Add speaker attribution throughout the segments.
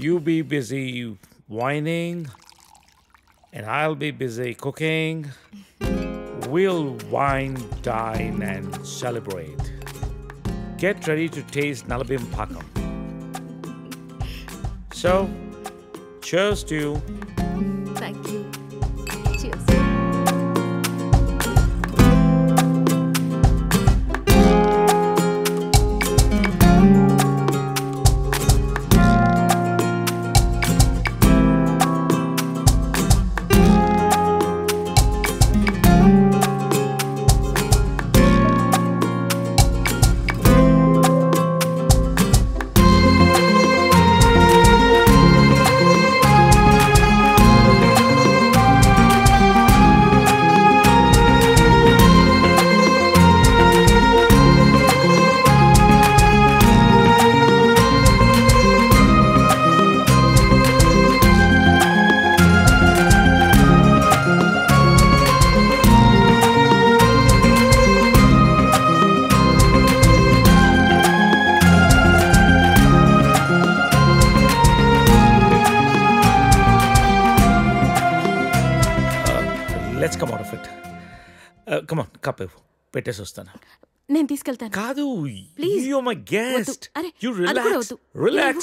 Speaker 1: you be busy whining, and I'll be busy cooking. We'll wine, dine, and celebrate. Get ready to taste Nalabim Pakam. So, cheers to you.
Speaker 2: Thank you. Cheers.
Speaker 1: Let's come out of it. Come on, cup పెట్టేసి వస్తాను.
Speaker 2: నేను తీసుకెళ్తాను.
Speaker 1: కాదు,
Speaker 2: Please.
Speaker 1: you're my guest.
Speaker 2: అరే,
Speaker 1: You
Speaker 2: అది కూడా
Speaker 1: relax.
Speaker 2: వద్దు.
Speaker 1: Relax.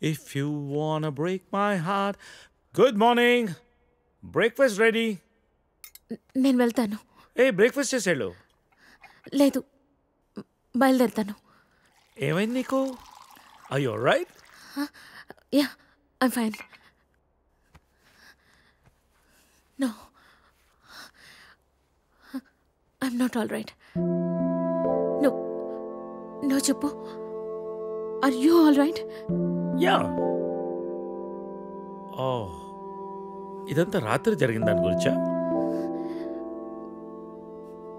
Speaker 1: If you wanna break my heart. Good morning. Breakfast ready.
Speaker 2: నేను వెళ్తాను.
Speaker 1: Hey, breakfast చేసేళ్ళు.
Speaker 2: లేదు, బయలుదేరుతాను.
Speaker 1: ఏమైంది నీకు? Are you alright?
Speaker 2: Yeah, I'm fine. No, I'm not all right. No, no చెప్పు. Are you all right?
Speaker 1: Yeah. Oh. ఇదంతా రాత్రి జరిగిన దాని గురించా?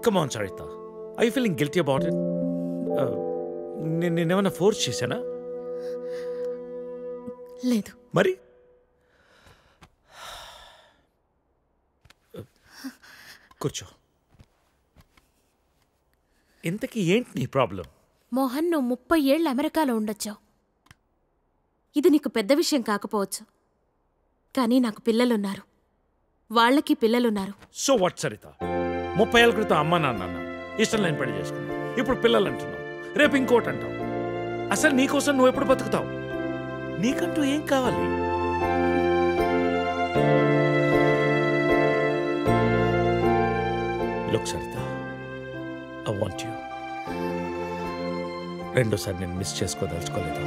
Speaker 1: Come on, Sarita. Are you feeling guilty about it? నేనేమన్నా ఫోర్స్ చేశానా?
Speaker 2: లేదు.
Speaker 1: మరి కూర్చో. ఇంతకీ ఏంటి నీ ప్రాబ్లం?
Speaker 2: మోహన్, నువ్వు 30 ఏళ్ళు అమెరికాలో ఉండొచ్చావు. ఇది నీకు పెద్ద విషయం కాకపోవచ్చు, కానీ నాకు పిల్లలున్నారు, వాళ్ళకి పిల్లలున్నారు.
Speaker 1: So what Saritha? 30 ఏళ్ళ క్రితం అమ్మ నాన్న అన్నావు, ఇష్టం లేని పెళ్లి చేసుకున్నావు, ఇప్పుడు పిల్లలు అంటున్నావు, రేపు ఇంకోటి అంటావు. అసలు నీకోసం నువ్వు ఎప్పుడు బతుకుతావు? నీకంటూ ఏం కావాలి? Look Saritha, I want you. రెండోసారి నేను miss చేసుకోదలుచుకోలేదు.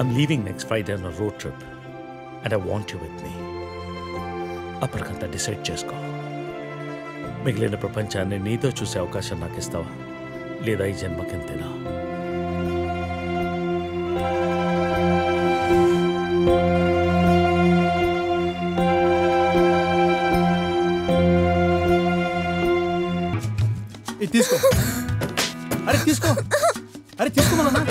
Speaker 1: I'm leaving next Friday on a road trip and I want you with me. అప్పటికంతా డిసైడ్ చేసుకో. మిగిలిన ప్రపంచాన్ని నీతో చూసే అవకాశం నాకు ఇస్తావా, లేదా ఈ జన్మకింతేనా?
Speaker 3: తీసుకో. అరే తీసుకో, అరే తీసుకోమన్నా.